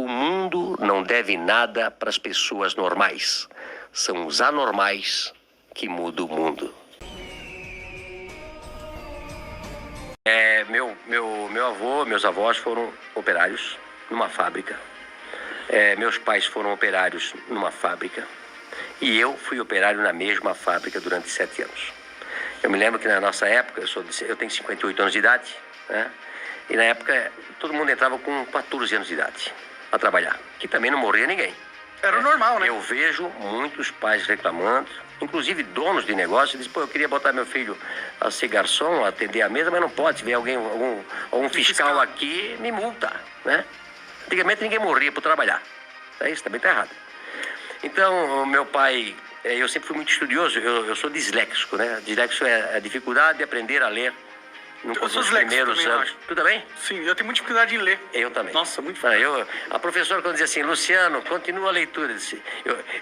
o mundo não deve nada para as pessoas normais. São os anormais que mudam o mundo. Meu avô, meus avós foram operários numa fábrica. Meus pais foram operários numa fábrica. E eu fui operário na mesma fábrica durante 7 anos. Eu me lembro que na nossa época, eu tenho 58 anos de idade, né? E na época todo mundo entrava com 14 anos de idade a trabalhar, que também não morria ninguém. Era o normal, né? Eu vejo muitos pais reclamando, inclusive donos de negócio, dizem, pô, eu queria botar meu filho a ser garçom, a atender a mesa, mas não pode. Se vier algum fiscal aqui, me multa, né? Antigamente ninguém morria por trabalhar. Isso também está errado. Então, o meu pai, eu sempre fui muito estudioso, eu sou disléxico, né? Disléxico é a dificuldade de aprender a ler nos primeiros anos. Tu também? Sim, eu tenho muita dificuldade em ler. Eu também. Nossa, muito difícil. A professora, quando dizia assim, Luciano, continua a leitura.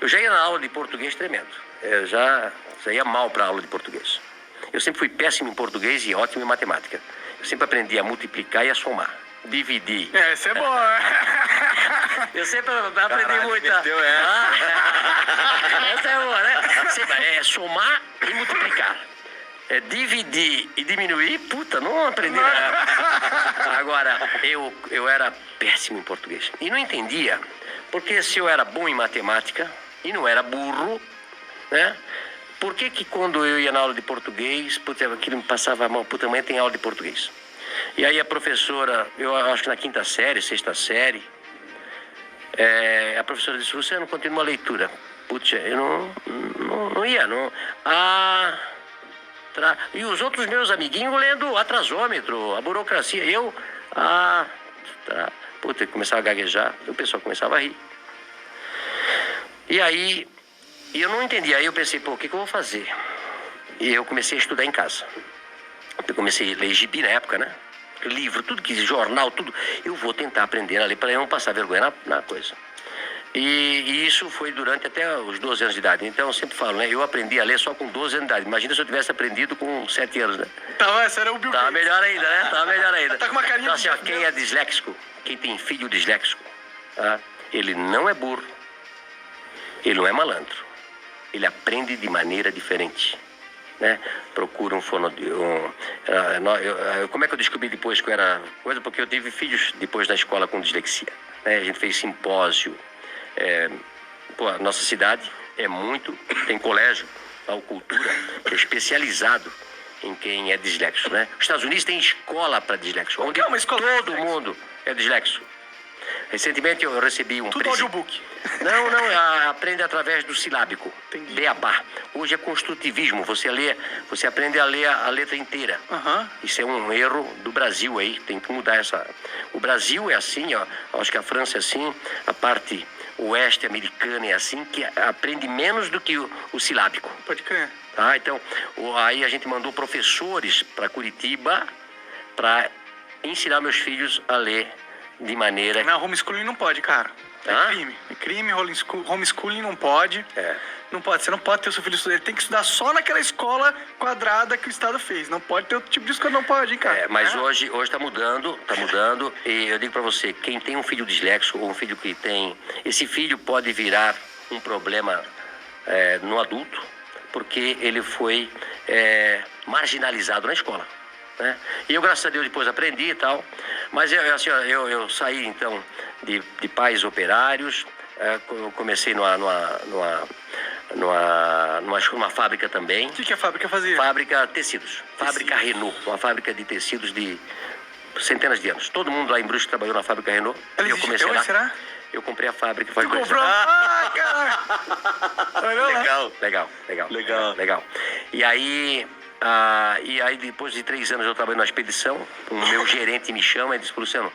Eu já ia na aula de português tremendo. Eu já ia mal para a aula de português. Eu sempre fui péssimo em português e ótimo em matemática. Eu sempre aprendi a multiplicar e a somar. Dividir. Essa é boa. Eu sempre aprendi muito. Essa é boa, né? É somar e multiplicar. Dividir e diminuir, puta, não aprendi nada. Agora, eu era péssimo em português. E não entendia, porque se eu era bom em matemática e não era burro, né? Por que quando eu ia na aula de português, puta, aquilo me passava a mão, puta, amanhã tem aula de português. E aí a professora, eu acho que na 5ª série, 6ª série, a professora disse, Luciano, continua a leitura. Putz, eu não ia, não. E os outros meus amiguinhos lendo atrasômetro, a burocracia. Puta, começava a gaguejar, o pessoal começava a rir. E aí, eu não entendia. Aí eu pensei, pô, o que eu vou fazer? E eu comecei a estudar em casa. Eu comecei a ler gibi na época, né? Livro, tudo que jornal, tudo. Eu vou tentar aprender a ler para eu não passar vergonha na coisa. E isso foi durante até os 12 anos de idade. Então eu sempre falo, né? Eu aprendi a ler só com 12 anos de idade. Imagina se eu tivesse aprendido com 7 anos, né? Esse era o Bill Gates. Tava melhor ainda, né? Tava melhor ainda. Tá com uma carinha então, assim, quem é disléxico, quem tem filho disléxico, ele não é burro, ele não é malandro. Ele aprende de maneira diferente, né? Procura um como é que eu descobri depois que eu era coisa? Porque eu tive filhos depois da escola com dislexia, né? A gente fez simpósio. A nossa cidade tem colégio, tal cultura, que é especializado em quem é disléxico, né? Os Estados Unidos tem escola para disléxico, onde todo mundo é disléxico. Recentemente eu recebi um tudo audiobook. Não, aprende através do silábico. Beabá. Hoje é construtivismo, você aprende a ler a letra inteira. Isso é um erro do Brasil aí, tem que mudar essa. O Brasil é assim, ó, acho que a França é assim, a parte oeste americana é assim, que aprende menos do que o silábico. Pode crer. Tá? Então, aí a gente mandou professores para Curitiba para ensinar meus filhos a ler de maneira... Não, homeschooling não pode, cara. É crime. É crime, homeschooling não pode. Não pode. Você não pode ter o seu filho estudar. Ele tem que estudar só naquela escola quadrada que o Estado fez. Não pode ter outro tipo de escola, não pode, hein, cara. Mas hoje tá mudando. E eu digo pra você, quem tem um filho disléxico ou um filho que tem... Esse filho pode virar um problema no adulto, porque ele foi marginalizado na escola. Né? E eu, graças a Deus, depois aprendi e tal. Mas eu saí, então, de pais operários. Eu comecei numa fábrica também. O que a fábrica fazia? Fábrica tecidos. Fábrica Renault. Uma fábrica de tecidos de centenas de anos. Todo mundo lá em Brusque trabalhou na fábrica Renault. Ela existe até hoje, será? Eu comprei a fábrica. Tu comprou? Caralho! Legal. E aí depois de 3 anos eu trabalhei na expedição, o meu gerente me chama e disse, Luciano,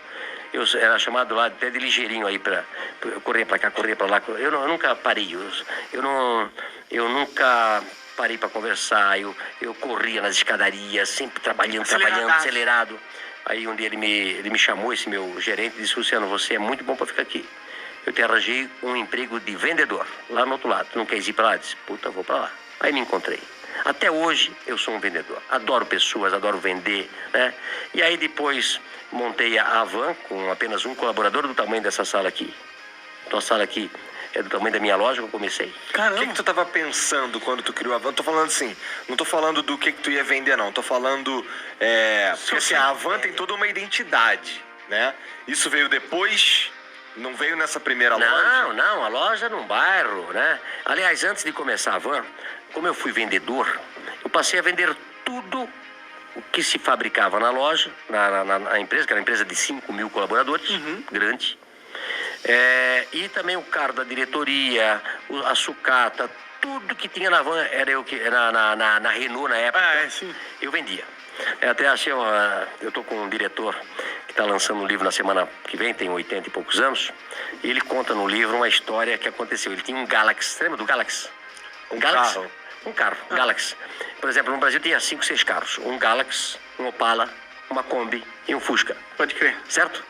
eu era chamado lá até de ligeirinho aí para correr para cá, correr para lá. Eu nunca parei, eu nunca parei para conversar, eu corria nas escadarias, sempre trabalhando, acelerado. Aí um dia ele me chamou, esse meu gerente, e disse, Luciano, você é muito bom para ficar aqui. Eu te arranjei um emprego de vendedor, lá no outro lado. Tu não quer ir para lá? Eu disse, puta, vou para lá. Aí me encontrei. Até hoje eu sou um vendedor. Adoro pessoas, adoro vender, né? E aí depois montei a Avan com apenas um colaborador do tamanho dessa sala aqui. Então a sala aqui é do tamanho da minha loja que eu comecei. Caramba! O que tu tava pensando quando tu criou a Avan? Tô falando assim, não tô falando do que tu ia vender, não. Tô falando... porque assim, a Avan tem toda uma identidade, né? Isso veio depois... Não veio nessa primeira loja? Não, a loja num bairro, né? Aliás, antes de começar a Avan, como eu fui vendedor, eu passei a vender tudo o que se fabricava na loja, na empresa, que era uma empresa de 5 mil colaboradores, grande. E também o carro da diretoria, a sucata, tudo que tinha na Avan, era eu que na Renault na época, eu vendia. Até achei eu tô com um diretor que está lançando um livro na semana que vem, tem 80 e poucos anos, e ele conta no livro uma história que aconteceu. Ele tinha um Galaxy, lembra do Galaxy? Carro. Um carro, Galaxy. Por exemplo, no Brasil tinha 5, 6 carros. Um Galaxy, um Opala, uma Kombi e um Fusca. Pode crer. Certo?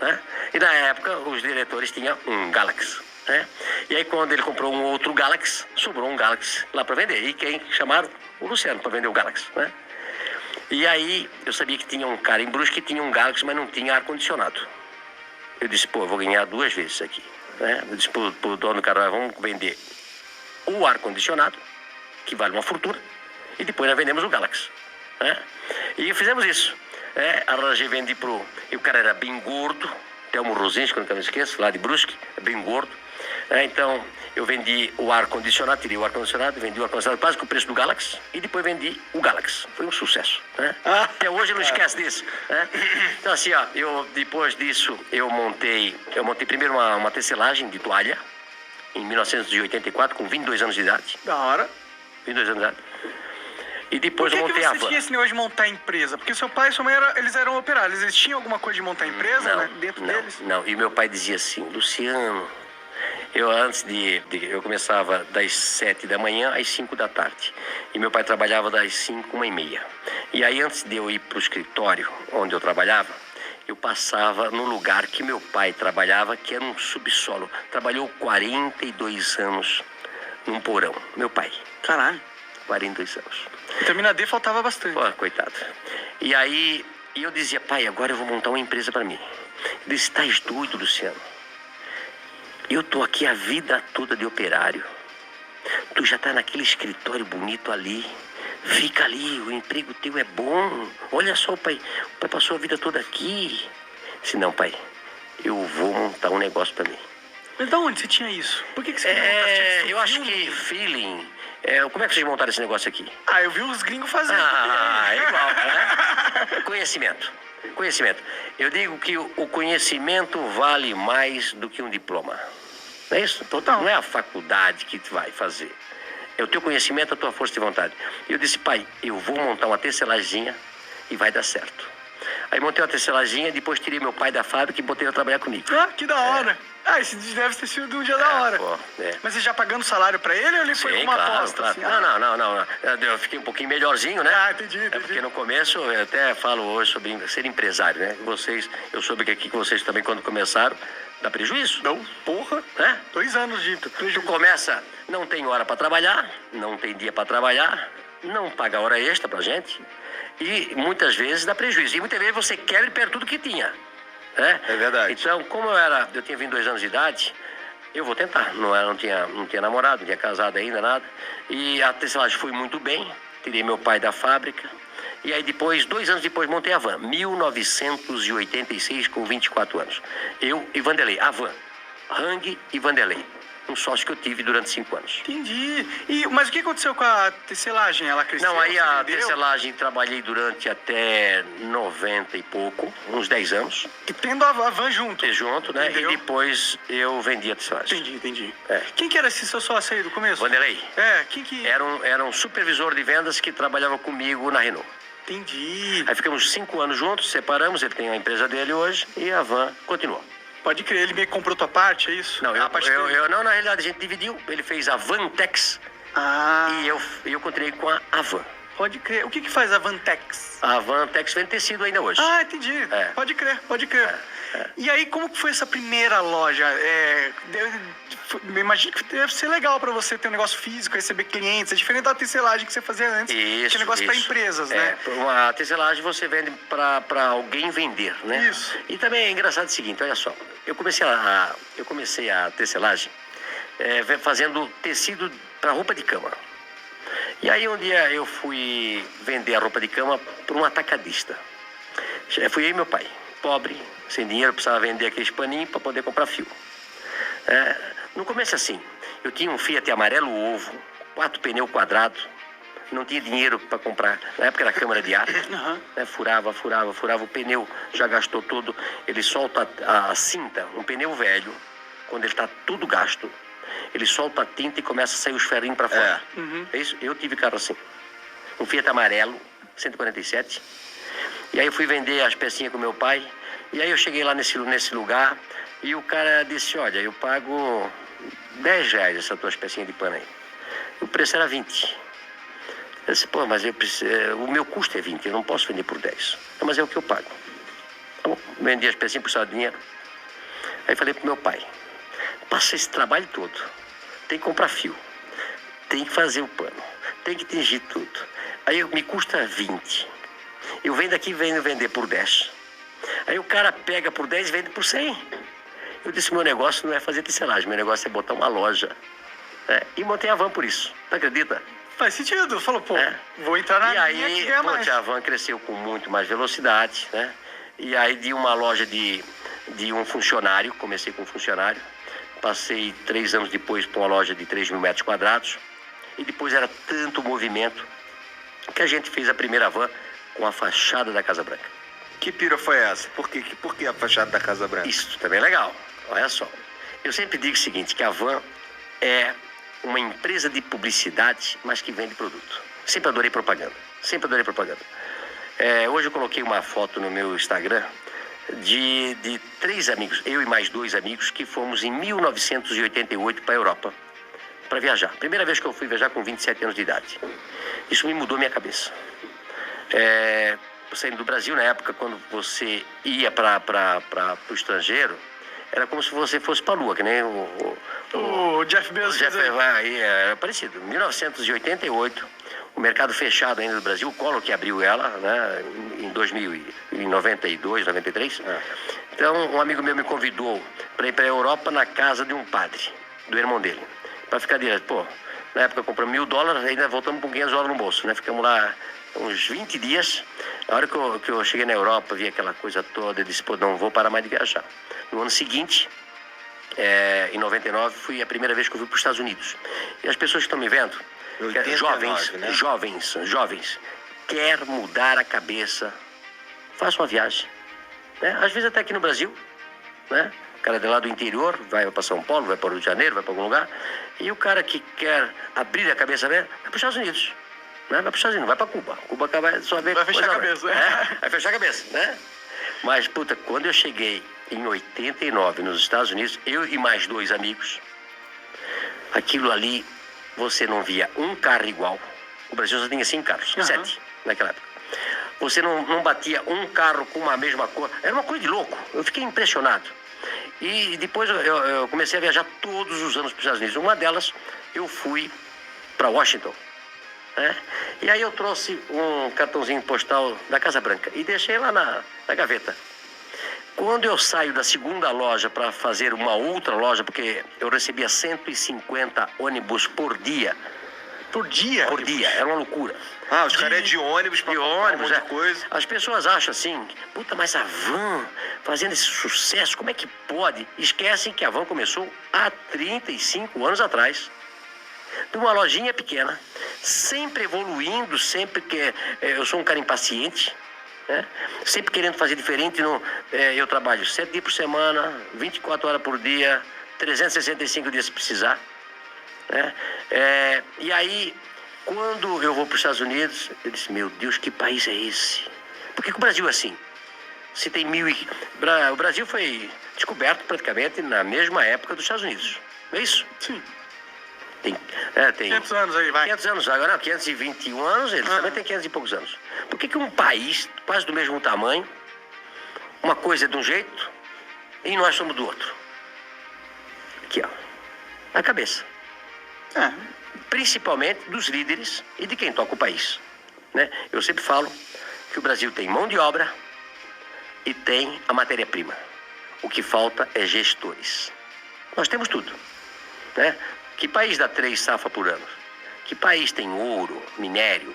Né? E na época os diretores tinham um Galaxy. Né? E aí quando ele comprou um outro Galaxy, sobrou um Galaxy lá para vender. E quem chamaram? O Luciano para vender o Galaxy. Né? E aí eu sabia que tinha um cara em Brusque que tinha um Galaxy, mas não tinha ar-condicionado. Eu disse, eu vou ganhar 2 vezes isso aqui. Né? Eu disse pro dono do carro, vamos vender o ar-condicionado, que vale uma fortuna, e depois nós vendemos o Galaxy. Né? E fizemos isso. Arranjei, vendi e o cara era bem gordo, Telmo Rosinski, que eu nunca me esqueço, lá de Brusque, bem gordo. Então, eu vendi o ar-condicionado, tirei o ar-condicionado, vendi o ar-condicionado quase com o preço do Galaxy, e depois vendi o Galaxy. Foi um sucesso. Né? Até hoje eu não esqueço disso. Né? Então, assim, depois disso, eu montei primeiro uma tecelagem de toalha, em 1984, com 22 anos de idade. Da hora. 22 anos de idade. E depois Por eu que montei a você Van. tinha esse negócio de montar empresa? Porque seu pai e sua mãe eles eram operários. Eles tinham alguma coisa de montar empresa, né, dentro deles? Não. E meu pai dizia assim, Luciano, eu começava das 7 da manhã às 5 da tarde. E meu pai trabalhava das 5, 1h30. E aí antes de eu ir para o escritório onde eu trabalhava, eu passava no lugar que meu pai trabalhava, que era um subsolo. Trabalhou 42 anos num porão. Meu pai. Caralho. 42 anos. Vitamina D faltava bastante. Pô, coitado. E aí eu dizia, pai, agora eu vou montar uma empresa para mim. Ele disse, estás doido, Luciano? Eu tô aqui a vida toda de operário. Tu já tá naquele escritório bonito ali. Fica ali, o emprego teu é bom. Olha só, pai, o pai passou a vida toda aqui. Disse, não, pai, eu vou montar um negócio para mim. Mas de onde você tinha isso? Por que você queria montar? Eu acho que feeling. Como é que vocês montaram esse negócio aqui? Eu vi os gringos fazendo. É igual, né? Conhecimento. Eu digo que o conhecimento vale mais do que um diploma. Não é isso? Total. Não é a faculdade que tu vai fazer. É o teu conhecimento, a tua força de vontade. E eu disse, pai, eu vou montar uma tecelaginha e vai dar certo. Aí montei uma tecelaginha, depois tirei meu pai da fábrica e botei ele a trabalhar comigo. Que da hora. Esse deve ter sido um dia da hora. Mas você já pagando salário pra ele ou ele foi com uma aposta? Claro. Assim? Não. Eu fiquei um pouquinho melhorzinho, né? Entendi. Porque no começo, eu até falo hoje sobre ser empresário, né? Eu soube que aqui vocês também, quando começaram, dá prejuízo. Não, porra. Né? 2 anos de prejuízo. Tu começa, não tem hora pra trabalhar, não tem dia pra trabalhar, não paga hora extra pra gente. E muitas vezes dá prejuízo. E muitas vezes você quebra e perde tudo que tinha. Né? É verdade. Então, como eu tinha 22 anos de idade, eu vou tentar. Não tinha namorado, não tinha casado ainda, nada. E a tecelagem foi muito bem. Tirei meu pai da fábrica. E aí depois, 2 anos depois, montei a Van. 1986, com 24 anos. Eu e Vanderlei. A Van. Hang e Vanderlei. Um sócio que eu tive durante 5 anos. Entendi. Mas o que aconteceu com a tecelagem? Ela cresceu? Não, aí a vendeu? tecelagem trabalhei durante até 90 e pouco, uns 10 anos. E tendo a Van junto. Junto, né? Entendeu? E depois eu vendi a tecelagem. Entendi. Quem que era esse seu sócio aí do começo? Vanderlei. Quem que... Era um supervisor de vendas que trabalhava comigo na Renault. Entendi. Aí ficamos 5 anos juntos, separamos, ele tem a empresa dele hoje e a Van continuou. Pode crer, ele meio que comprou tua parte, é isso? Não, não, na realidade a gente dividiu, ele fez a Vantex e eu continuei com a Van. Pode crer. O que faz a Vantex? A Vantex vende tecido ainda hoje. Entendi. Pode crer. E aí, como que foi essa primeira loja? Me imagino que deve ser legal pra você ter um negócio físico, receber clientes. É diferente da tecelagem que você fazia antes, que é negócio pra empresas, né? Uma tecelagem você vende pra alguém vender, né? Isso. E também é engraçado o seguinte, olha só. Eu comecei a tecelagem fazendo tecido para roupa de cama. E aí um dia eu fui vender a roupa de cama para um atacadista. Fui eu e meu pai, pobre, sem dinheiro, precisava vender aqueles paninhos para poder comprar fio. No começo assim, eu tinha um Fiat amarelo ovo, 4 pneus quadrados, não tinha dinheiro para comprar, na época era câmara de ar, furava, o pneu já gastou todo, ele solta a cinta, um pneu velho, quando ele está tudo gasto, ele solta a tinta e começa a sair os ferrinhos para fora. É isso? Eu tive carro assim, um Fiat amarelo, 147, e aí eu fui vender as pecinhas com meu pai, e aí eu cheguei lá nesse lugar, e o cara disse, olha, eu pago R$10 essas tuas pecinhas de pano aí. O preço era 20. Eu disse, pô, mas o meu custo é 20, eu não posso vender por 10. Não, mas é o que eu pago. Tá bom, vendi as pecinhas por de dinheiro. Aí falei pro meu pai, passa esse trabalho todo, tem que comprar fio, tem que fazer o pano, tem que tingir tudo. Aí me custa 20. Eu venho daqui e venho vender por 10. Aí o cara pega por 10 e vende por 100. Eu disse, meu negócio não é fazer tecelagem, meu negócio é botar uma loja. E montei a Van por isso, tu acredita? Faz sentido. Falou, pô, vou entrar na linha que ganha mais. E aí, a Van cresceu com muito mais velocidade, né? E aí, de uma loja de um funcionário, comecei com um funcionário, passei 3 anos depois para uma loja de 3.000 metros quadrados, e depois era tanto movimento que a gente fez a primeira Van com a fachada da Casa Branca. Que pira foi essa? Por que a fachada da Casa Branca? Isso também é legal. Olha só. Eu sempre digo o seguinte, que a Van é uma empresa de publicidade, mas que vende produto. Sempre adorei propaganda. Hoje eu coloquei uma foto no meu Instagram de 3 amigos, eu e mais 2 amigos, que fomos em 1988 para a Europa, para viajar. Primeira vez que eu fui viajar com 27 anos de idade. Isso me mudou minha cabeça. Saindo do Brasil, na época, quando você ia para o estrangeiro, era como se você fosse para a Lua, que nem o Jeff Bezos. Era parecido. Em 1988, o mercado fechado ainda do Brasil, o Collor que abriu ela, né, em 92, 93. Então, um amigo meu me convidou para ir para a Europa na casa de um padre, do irmão dele, para ficar direto. Pô, na época compramos $1.000, ainda voltamos com $500 no bolso, né? Ficamos lá uns 20 dias. A hora que eu cheguei na Europa, vi aquela coisa toda, eu disse, pô, não vou parar mais de viajar. No ano seguinte, em 99, foi a primeira vez que eu fui para os Estados Unidos. E as pessoas que estão me vendo, 89, né? jovens, quer mudar a cabeça, faça uma viagem. Né? Às vezes até aqui no Brasil, né? O cara de lá do interior, vai para São Paulo, vai para o Rio de Janeiro, vai para algum lugar. E o cara que quer abrir a cabeça, vai para os Estados Unidos. Né? Vai para os Estados Unidos, vai para Cuba. Cuba vai só ver... Vai fechar a cabeça. Vai fechar a cabeça, né? Mas, puta, quando eu cheguei em 89 nos Estados Unidos, eu e mais 2 amigos, aquilo ali, você não via um carro igual. O Brasil só tinha 5 carros, 7 naquela época. Você não batia um carro com a mesma cor. Era uma coisa de louco. Eu fiquei impressionado. E depois eu comecei a viajar todos os anos para os Estados Unidos. Uma delas, eu fui para Washington. E aí eu trouxe um cartãozinho postal da Casa Branca e deixei lá na gaveta. Quando eu saio da segunda loja para fazer uma outra loja, porque eu recebia 150 ônibus por dia. Por dia? Por dia, era uma loucura. Os caras é de ônibus para um monte de coisa. As pessoas acham assim, puta, mas a Van fazendo esse sucesso, como é que pode? Esquecem que a Van começou há 35 anos atrás. De uma lojinha pequena, sempre evoluindo, sempre que eu sou um cara impaciente, né? Sempre querendo fazer diferente. Eu trabalho 7 dias por semana, 24 horas por dia, 365 dias se precisar, né? E aí, quando eu vou para os Estados Unidos, eu disse, meu Deus, que país é esse? Por que o Brasil é assim? Se tem o Brasil foi descoberto praticamente na mesma época dos Estados Unidos, não é isso? Sim. Tem 500 anos aí, vai. 500 anos, agora não, 521 anos, eles também têm 500 e poucos anos. Por que um país quase do mesmo tamanho, uma coisa é de um jeito E nós somos do outro. Aqui, ó. Na cabeça. Principalmente dos líderes e de quem toca o país. Né? Eu sempre falo que o Brasil tem mão de obra e tem a matéria-prima. O que falta é gestores. Nós temos tudo. Né? Que país dá 3 safras por ano? Que país tem ouro, minério?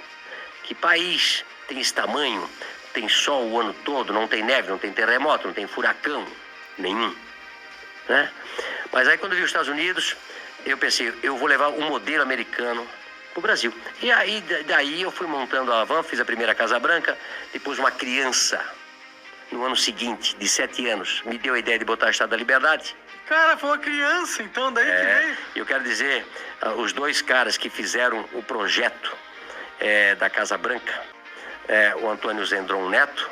Que país tem esse tamanho? Tem sol o ano todo, não tem neve, não tem terremoto, não tem furacão nenhum. Né? Mas aí quando eu vi os Estados Unidos, eu pensei, eu vou levar um modelo americano para o Brasil. E aí, daí eu fui montando a Havan, fiz a primeira Casa Branca, depois uma criança, no ano seguinte, de 7 anos, me deu a ideia de botar a Estátua da Liberdade. Cara, foi uma criança, então, daí que veio. Eu quero dizer, os 2 caras que fizeram o projeto da Casa Branca, o Antônio Zendron Neto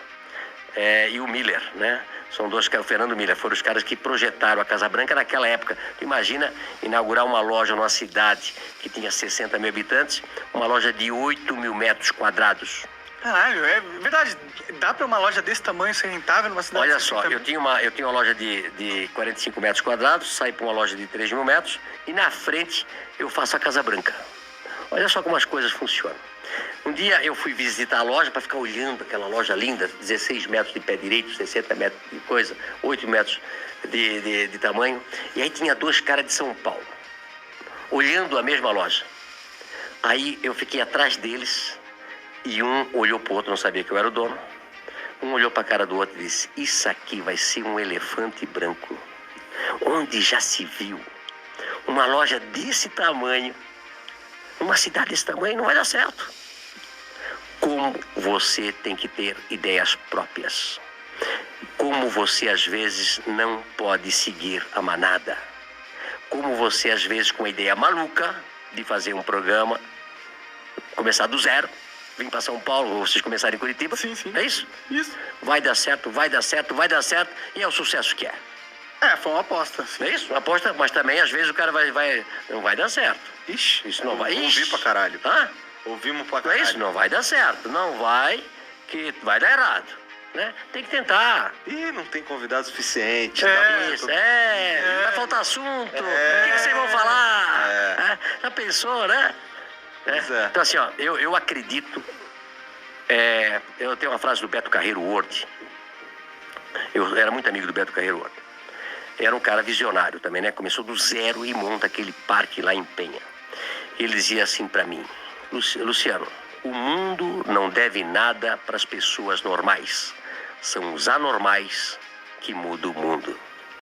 e o Miller, né? São 2 caras, o Fernando Miller, foram os caras que projetaram a Casa Branca naquela época. Tu imagina inaugurar uma loja numa cidade que tinha 60 mil habitantes, uma loja de 8 mil metros quadrados. Caralho, é verdade. Dá pra uma loja desse tamanho ser rentável numa cidade? Olha só, eu tinha uma loja de 45 metros quadrados, saí para uma loja de 3 mil metros e na frente eu faço a Casa Branca. Olha só como as coisas funcionam. Um dia eu fui visitar a loja para ficar olhando aquela loja linda, 16 metros de pé direito, 60 metros de coisa, 8 metros de tamanho. E aí tinha 2 caras de São Paulo, olhando a mesma loja. Aí eu fiquei atrás deles e um olhou para o outro, não sabia que eu era o dono. Um olhou para a cara do outro e disse, isso aqui vai ser um elefante branco. Onde já se viu uma loja desse tamanho, numa cidade desse tamanho, não vai dar certo. Como você tem que ter ideias próprias. Como você, às vezes, não pode seguir a manada. Como você, às vezes, com a ideia maluca de fazer um programa, começar do zero, vir para São Paulo, ou vocês começarem em Curitiba. Sim, sim. É isso? Isso. Vai dar certo, vai dar certo, vai dar certo, e é o sucesso que é. Foi uma aposta. Sim. É isso? Uma aposta, mas também, às vezes, o cara não vai dar certo. Ixi, Isso não vai. Ouvi pra caralho. Hã? Ouvimos pra É caralho. isso, não vai dar certo. Não vai, que vai dar errado. Né? Tem que tentar. Ih, não tem convidado suficiente. Isso, vai faltar assunto. O que vocês vão falar? Já pensou, né? Pois é. Então, assim, ó, eu acredito. Eu tenho uma frase do Beto Carreiro World. Eu era muito amigo do Beto Carreiro World. Era um cara visionário também, né? Começou do zero e monta aquele parque lá em Penha. Ele dizia assim pra mim, Luciano, o mundo não deve nada para as pessoas normais. São os anormais que mudam o mundo.